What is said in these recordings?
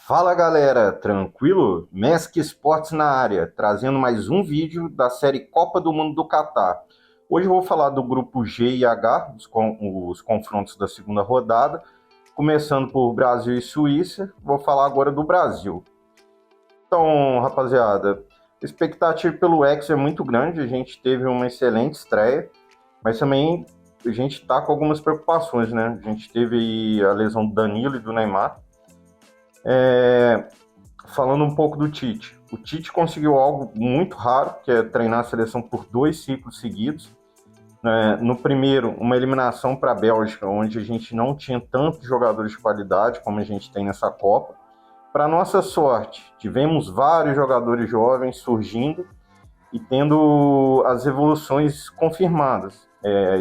Fala galera, tranquilo? Mask Esportes na área, trazendo mais um vídeo da série Copa do Mundo do Catar. Hoje eu vou falar do grupo G e H, os confrontos da segunda rodada, começando por Brasil e Suíça. Vou falar agora do Brasil. Então, rapaziada, a expectativa pelo Hexa é muito grande, a gente teve uma excelente estreia, mas também a gente está com algumas preocupações, né? A gente teve aí a lesão do Danilo e do Neymar. Falando um pouco do Tite. O Tite conseguiu algo muito raro, que é treinar a seleção por 2 ciclos seguidos. No primeiro, uma eliminação para a Bélgica, onde a gente não tinha tantos jogadores de qualidade como a gente tem nessa Copa. Para nossa sorte, tivemos vários jogadores jovens surgindo e tendo as evoluções confirmadas,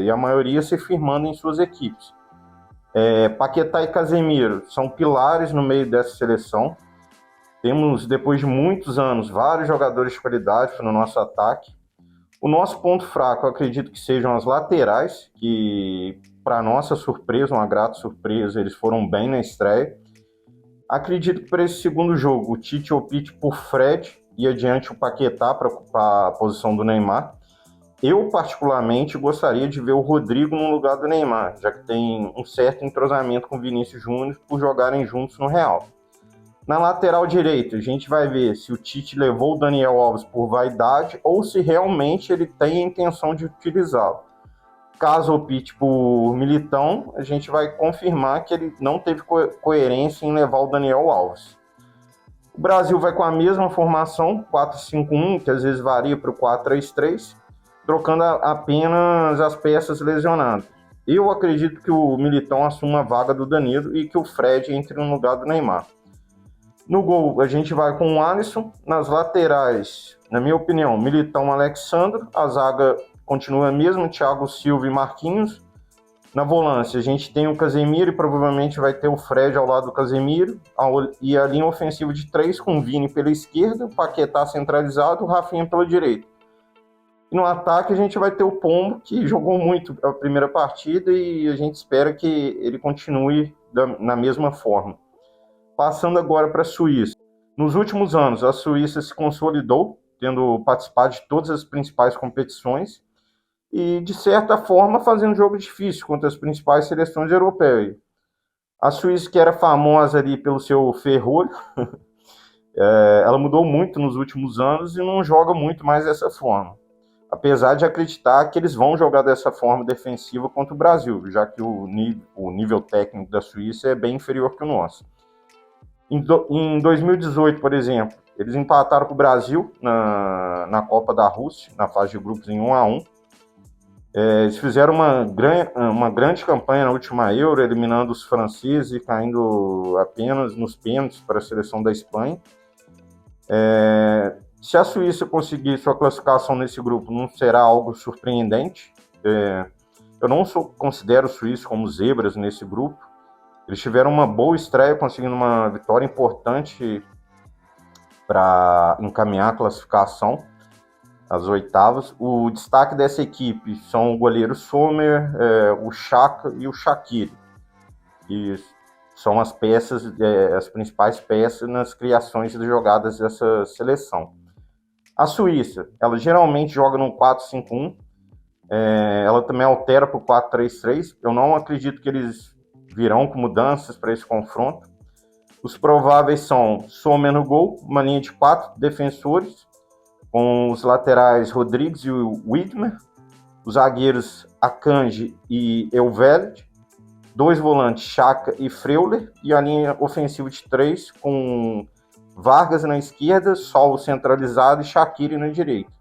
e a maioria se firmando em suas equipes. Paquetá e Casemiro são pilares no meio dessa seleção. Temos, depois de muitos anos, vários jogadores de qualidade no nosso ataque. O nosso ponto fraco, eu acredito que sejam as laterais, que, para nossa surpresa, uma grata surpresa, eles foram bem na estreia. Acredito que para esse segundo jogo, o Tite opte por Fred e adiante o Paquetá para ocupar a posição do Neymar. Eu, particularmente, gostaria de ver o Rodrigo no lugar do Neymar, já que tem um certo entrosamento com o Vinícius Júnior por jogarem juntos no Real. Na lateral direita, a gente vai ver se o Tite levou o Daniel Alves por vaidade ou se realmente ele tem a intenção de utilizá-lo. Caso opte por Militão, a gente vai confirmar que ele não teve coerência em levar o Daniel Alves. O Brasil vai com a mesma formação, 4-5-1, que às vezes varia para o 4-3-3, trocando apenas as peças lesionadas. Eu acredito que o Militão assuma a vaga do Danilo e que o Fred entre no lugar do Neymar. No gol, a gente vai com o Alisson. Nas laterais, na minha opinião, Militão, Alexandro. A zaga continua a mesma, Thiago Silva e Marquinhos. Na volância, a gente tem o Casemiro e provavelmente vai ter o Fred ao lado do Casemiro. E a linha ofensiva de 3 com o Vini pela esquerda, o Paquetá centralizado, o Rafinha pela direita. E no ataque, a gente vai ter o Pombo, que jogou muito a primeira partida e a gente espera que ele continue na mesma forma. Passando agora para a Suíça. Nos últimos anos, a Suíça se consolidou, tendo participado de todas as principais competições e, de certa forma, fazendo jogo difícil contra as principais seleções europeias. A Suíça, que era famosa ali pelo seu ferrolho, ela mudou muito nos últimos anos e não joga muito mais dessa forma. Apesar de acreditar que eles vão jogar dessa forma defensiva contra o Brasil, já que o nível técnico da Suíça é bem inferior que o nosso. Em 2018, por exemplo, eles empataram com o Brasil na Copa da Rússia, na fase de grupos em 1-1. Eles fizeram uma grande campanha na última Euro, eliminando os franceses e caindo apenas nos pênaltis para a seleção da Espanha. Se a Suíça conseguir sua classificação nesse grupo, não será algo surpreendente. Eu não considero os suíços como zebras nesse grupo. Eles tiveram uma boa estreia, conseguindo uma vitória importante para encaminhar a classificação às oitavas. O destaque dessa equipe são o goleiro Sommer, o Xhaka e o Shaqiri, que são as peças, as principais peças nas criações de jogadas dessa seleção. A Suíça, ela geralmente joga no 4-5-1, ela também altera para o 4-3-3. Eu não acredito que eles virão com mudanças para esse confronto. Os prováveis são Sommer no gol, uma linha de 4 defensores, com os laterais Rodrigues e o Widmer, os zagueiros Akanji e Elveld, 2 volantes Xhaka e Freuler, e a linha ofensiva de 3 com Vargas na esquerda, Sol centralizado e Shaqiri na direita,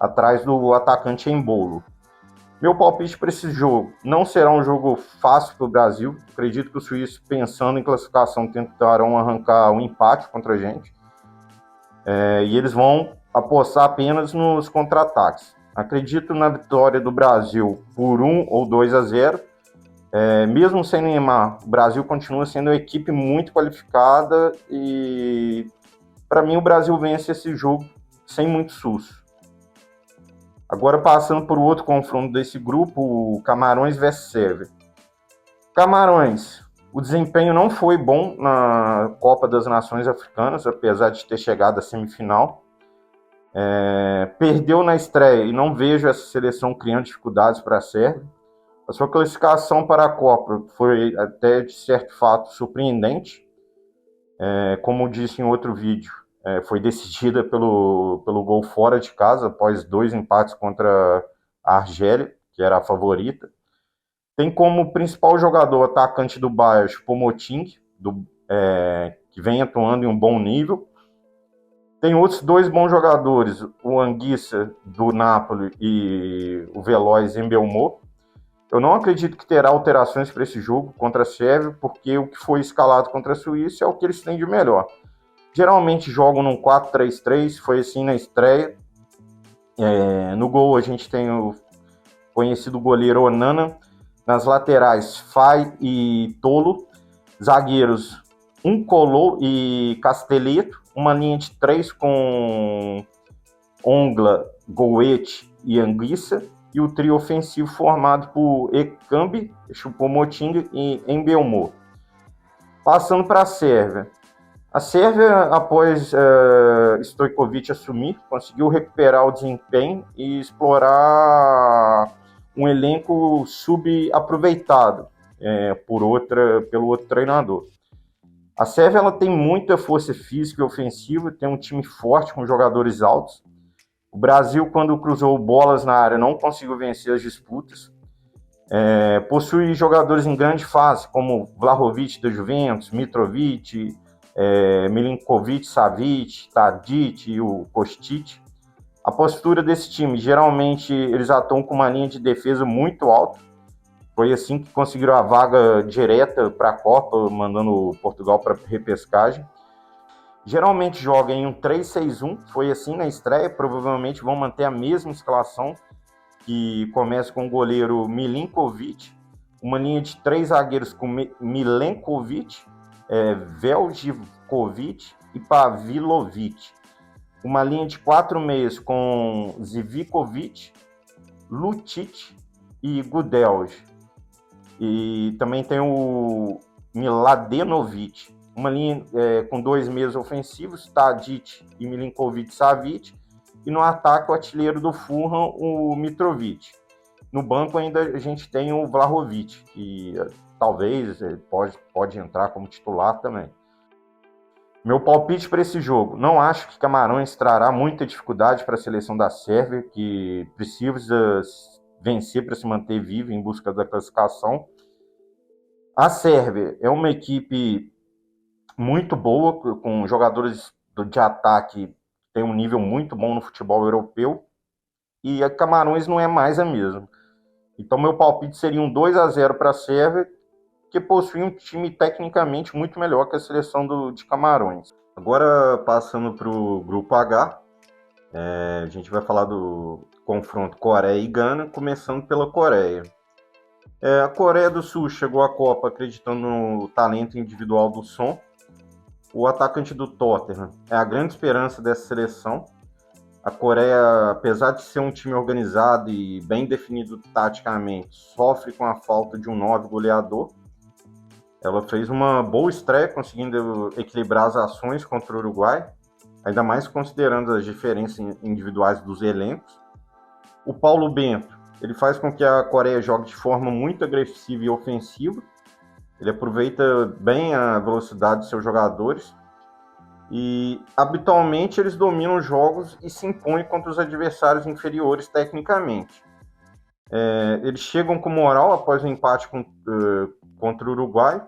atrás do atacante Embolo. Meu palpite para esse jogo: não será um jogo fácil para o Brasil. Acredito que os suíços, pensando em classificação, tentarão arrancar um empate contra a gente. E eles vão apostar apenas nos contra-ataques. Acredito na vitória do Brasil por 1 ou 2-0. Mesmo sem Neymar, o Brasil continua sendo uma equipe muito qualificada e, para mim, o Brasil vence esse jogo sem muito susto. Agora, passando por outro confronto desse grupo, o Camarões vs Sérvia. Camarões, O desempenho não foi bom na Copa das Nações Africanas, apesar de ter chegado à semifinal. Perdeu na estreia e não vejo essa seleção criando dificuldades para a Sérvia. A sua classificação para a Copa foi até, de certo fato, surpreendente. Como disse em outro vídeo, foi decidida pelo gol fora de casa, após 2 empates contra a Argélia, que era a favorita. Tem como principal jogador atacante do Bayern, Choupo-Moting, que vem atuando em um bom nível. Tem outros 2 bons jogadores, o Anguissa, do Napoli, e o veloz Mbeumo. Eu não acredito que terá alterações para esse jogo contra a Sérvia, porque o que foi escalado contra a Suíça é o que eles têm de melhor. Geralmente jogam num 4-3-3, foi assim na estreia. No gol a gente tem o conhecido goleiro Onana. Nas laterais, Fai e Tolo. Zagueiros, Nkolo e Castelletto. Uma linha de 3 com Ongla, Goethe e Anguissa. E o trio ofensivo formado por Ekambi, Choupo-Moting e Mbeumo. Passando para a Sérvia. A Sérvia, após Stojkovic assumir, conseguiu recuperar o desempenho e explorar um elenco subaproveitado pelo outro treinador. A Sérvia ela tem muita força física e ofensiva, tem um time forte com jogadores altos. O Brasil, quando cruzou bolas na área, não conseguiu vencer as disputas. Possui jogadores em grande fase, como Vlahovic da Juventus, Mitrovic, Milinkovic-Savic, Tadic e o Kostic. A postura desse time, geralmente eles atuam com uma linha de defesa muito alta. Foi assim que conseguiram a vaga direta para a Copa, mandando Portugal para repescagem. Geralmente joga em um 3-6-1, foi assim na estreia, provavelmente vão manter a mesma escalação, que começa com o goleiro Milinkovic, uma linha de 3 zagueiros com Milenkovic, Veljkovic e Pavilovic, uma linha de 4 meias com Zivkovic, Lucic e Gudelj, e também tem o Mladenovic, uma linha com 2 meias ofensivos, Tadic e Milinkovic-Savic, e no ataque o artilheiro do Fulham, o Mitrovic. No banco ainda a gente tem o Vlahovic, que talvez pode entrar como titular também. Meu palpite para esse jogo: não acho que Camarões trará muita dificuldade para a seleção da Sérvia, que precisa vencer para se manter viva em busca da classificação. A Sérvia é uma equipe muito boa, com jogadores de ataque que tem um nível muito bom no futebol europeu, e a Camarões não é mais a mesma. Então meu palpite seria um 2-0 para a Sérvia, que possui um time tecnicamente muito melhor que a seleção de Camarões. Agora, passando para o grupo H, a gente vai falar do confronto Coreia e Gana, começando pela Coreia. A Coreia do Sul chegou à Copa acreditando no talento individual do Son. O atacante do Tottenham é a grande esperança dessa seleção. A Coreia, apesar de ser um time organizado e bem definido taticamente, sofre com a falta de um 9 goleador. Ela fez uma boa estreia, conseguindo equilibrar as ações contra o Uruguai, ainda mais considerando as diferenças individuais dos elencos. O Paulo Bento, ele faz com que a Coreia jogue de forma muito agressiva e ofensiva. Ele aproveita bem a velocidade de seus jogadores e habitualmente eles dominam os jogos e se impõem contra os adversários inferiores tecnicamente. Eles chegam com moral após o empate contra o Uruguai.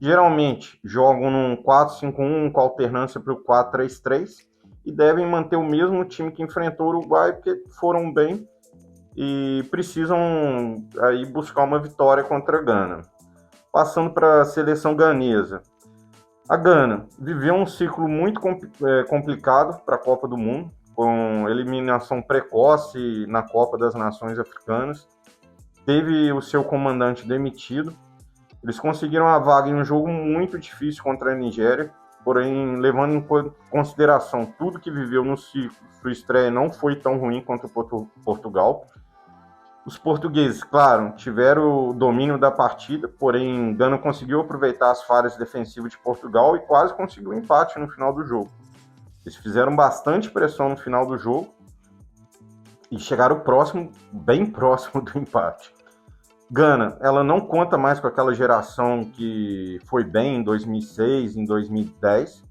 Geralmente jogam num 4-5-1 com alternância para o 4-3-3 e devem manter o mesmo time que enfrentou o Uruguai, porque foram bem e precisam aí buscar uma vitória contra a Gana. Passando para a seleção ganesa. A Gana viveu um ciclo muito complicado para a Copa do Mundo, com eliminação precoce na Copa das Nações Africanas. Teve o seu comandante demitido. Eles conseguiram a vaga em um jogo muito difícil contra a Nigéria, porém, levando em consideração tudo que viveu no ciclo, sua estreia não foi tão ruim contra Portugal. Os portugueses, claro, tiveram o domínio da partida, porém Gana conseguiu aproveitar as falhas defensivas de Portugal e quase conseguiu um empate no final do jogo. Eles fizeram bastante pressão no final do jogo e chegaram próximo, bem próximo do empate. Gana, ela não conta mais com aquela geração que foi bem em 2006, em 2010.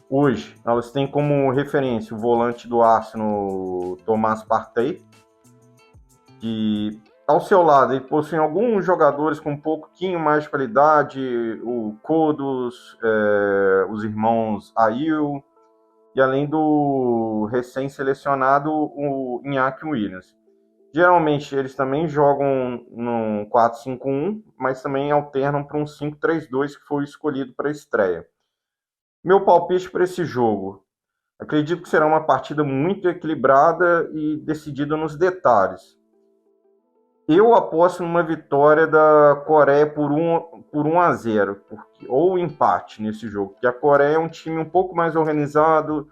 Hoje, elas têm como referência o volante do Arsenal, Thomas Partey, que ao seu lado ele possui alguns jogadores com um pouquinho mais de qualidade, o Kodos, os irmãos Ayew, e além do recém-selecionado o Iñaki Williams. Geralmente eles também jogam no 4-5-1, mas também alternam para um 5-3-2 que foi escolhido para a estreia. Meu palpite para esse jogo: acredito que será uma partida muito equilibrada e decidida nos detalhes. Eu aposto numa vitória da Coreia por 1-0, ou empate nesse jogo, porque a Coreia é um time um pouco mais organizado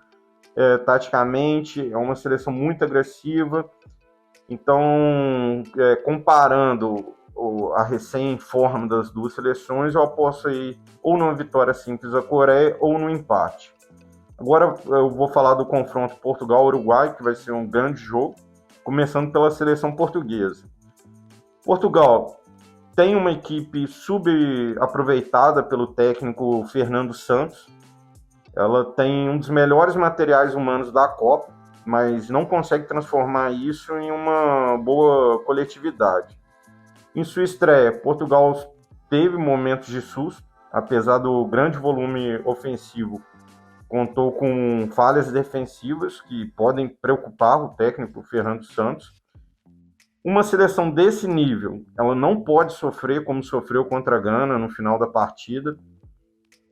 taticamente, é uma seleção muito agressiva. Então, comparando a recém-forma das duas seleções, eu aposto aí ou numa vitória simples da Coreia ou no empate. Agora eu vou falar do confronto Portugal-Uruguai, que vai ser um grande jogo, começando pela seleção portuguesa. Portugal tem uma equipe subaproveitada pelo técnico Fernando Santos. Ela tem um dos melhores materiais humanos da Copa, mas não consegue transformar isso em uma boa coletividade. Em sua estreia, Portugal teve momentos de susto, apesar do grande volume ofensivo, contou com falhas defensivas que podem preocupar o técnico Fernando Santos. Uma seleção desse nível, ela não pode sofrer como sofreu contra a Gana no final da partida.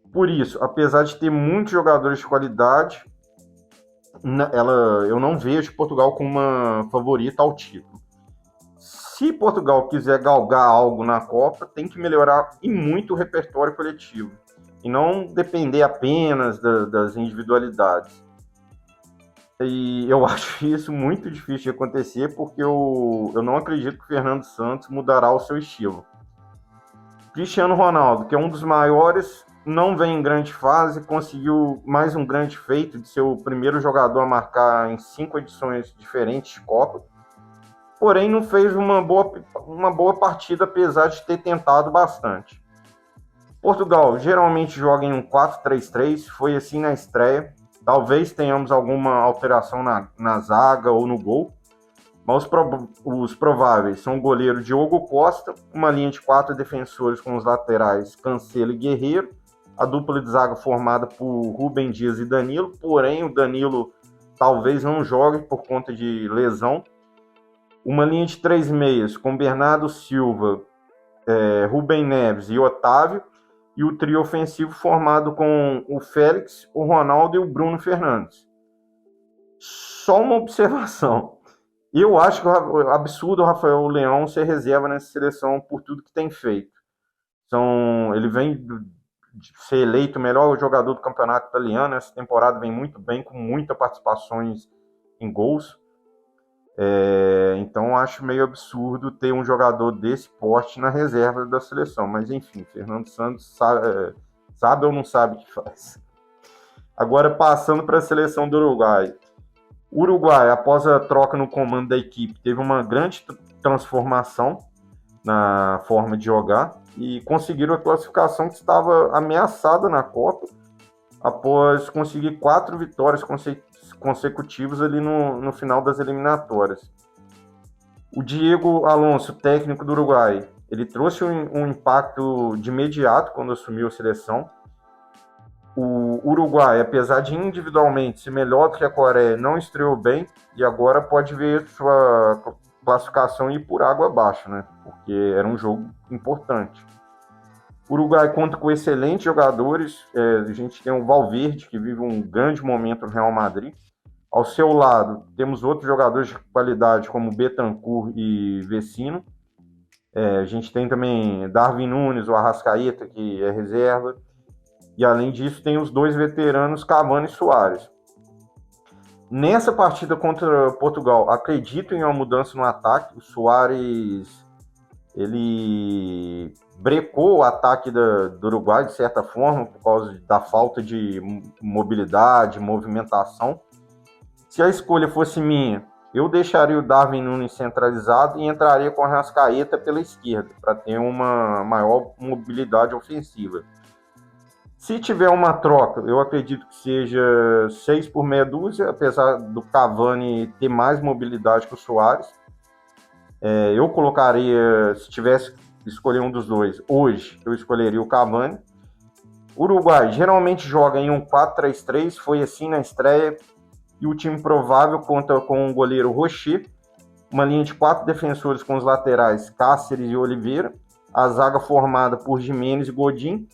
Por isso, apesar de ter muitos jogadores de qualidade, eu não vejo Portugal como uma favorita ao título. Se Portugal quiser galgar algo na Copa, tem que melhorar e muito o repertório coletivo e não depender apenas das individualidades. E eu acho isso muito difícil de acontecer, porque eu não acredito que o Fernando Santos mudará o seu estilo. Cristiano Ronaldo, que é um dos maiores, não vem em grande fase, conseguiu mais um grande feito de ser o primeiro jogador a marcar em 5 edições diferentes de Copa, porém não fez uma boa partida, apesar de ter tentado bastante. Portugal geralmente joga em um 4-3-3, foi assim na estreia. Talvez tenhamos alguma alteração na zaga ou no gol, mas os prováveis são o goleiro Diogo Costa, uma linha de 4 defensores com os laterais Cancelo e Guerreiro, a dupla de zaga formada por Rubem Dias e Danilo, porém o Danilo talvez não jogue por conta de lesão. Uma linha de 3 meias com Bernardo Silva, Rubem Neves e Otávio, e o trio ofensivo formado com o Félix, o Ronaldo e o Bruno Fernandes. Só uma observação: eu acho que é absurdo o Rafael Leão ser reserva nessa seleção por tudo que tem feito. Ele vem de ser eleito o melhor jogador do campeonato italiano. Essa temporada vem muito bem, com muitas participações em gols. Então acho meio absurdo ter um jogador desse porte na reserva da seleção. Mas enfim, Fernando Santos sabe ou não sabe o que faz. Agora passando para a seleção do Uruguai. O Uruguai, após a troca no comando da equipe, teve uma grande transformação na forma de jogar e conseguiram a classificação que estava ameaçada na Copa, após conseguir 4 vitórias consecutivas ali no final das eliminatórias. O Diego Alonso, técnico do Uruguai, ele trouxe um impacto de imediato quando assumiu a seleção. O Uruguai, apesar de individualmente ser melhor do que a Coreia, não estreou bem e agora pode ver sua classificação ir por água abaixo, né? Porque era um jogo importante. O Uruguai conta com excelentes jogadores. A gente tem o Valverde, que vive um grande momento no Real Madrid. Ao seu lado, temos outros jogadores de qualidade, como Bentancur e Vecino. A gente tem também Darwin Núñez, o Arrascaeta, que é reserva. E além disso, tem os 2 veteranos, Cavani e Suárez. Nessa partida contra Portugal, acredito em uma mudança no ataque. O Suárez, ele brecou o ataque do Uruguai, de certa forma, por causa da falta de mobilidade, movimentação. Se a escolha fosse minha, eu deixaria o Darwin Núñez centralizado e entraria com a Arrascaeta pela esquerda, para ter uma maior mobilidade ofensiva. Se tiver uma troca, eu acredito que seja 6 por meia dúzia, apesar do Cavani ter mais mobilidade que o Suárez. Eu colocaria, se tivesse que escolher um dos dois, hoje eu escolheria o Cavani. O Uruguai geralmente joga em um 4-3-3, foi assim na estreia, e o time provável conta com o goleiro Rocher, uma linha de 4 defensores com os laterais Cáceres e Oliveira, a zaga formada por Gimenez e Godin,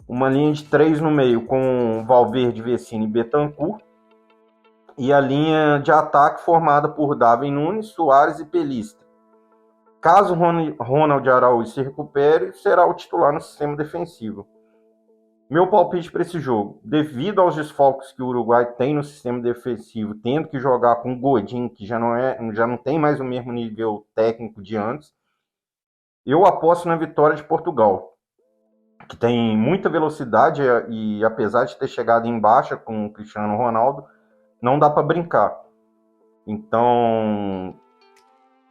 uma linha de 3 no meio com Valverde, Vecino e Bentancur, e a linha de ataque formada por Darwin Núñez, Suárez e Pelista. Caso Ronald Araújo se recupere, será o titular no sistema defensivo. Meu palpite para esse jogo, devido aos desfalques que o Uruguai tem no sistema defensivo, tendo que jogar com o Godin, que já não tem mais o mesmo nível técnico de antes, eu aposto na vitória de Portugal, que tem muita velocidade e apesar de ter chegado em baixa com o Cristiano Ronaldo, não dá para brincar. Então,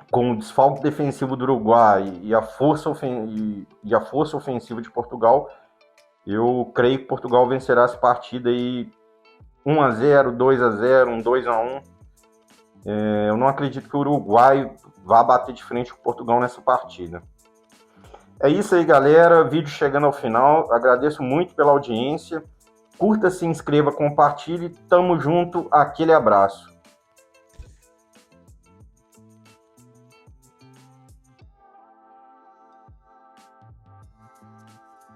com o desfalque defensivo do Uruguai e a força ofensiva de Portugal, eu creio que Portugal vencerá essa partida aí 1-0, 2-0, 2-1. Eu não acredito que o Uruguai vá bater de frente com Portugal nessa partida. É isso aí, galera. Vídeo chegando ao final. Agradeço muito pela audiência. Curta, se inscreva, compartilhe. Tamo junto. Aquele abraço.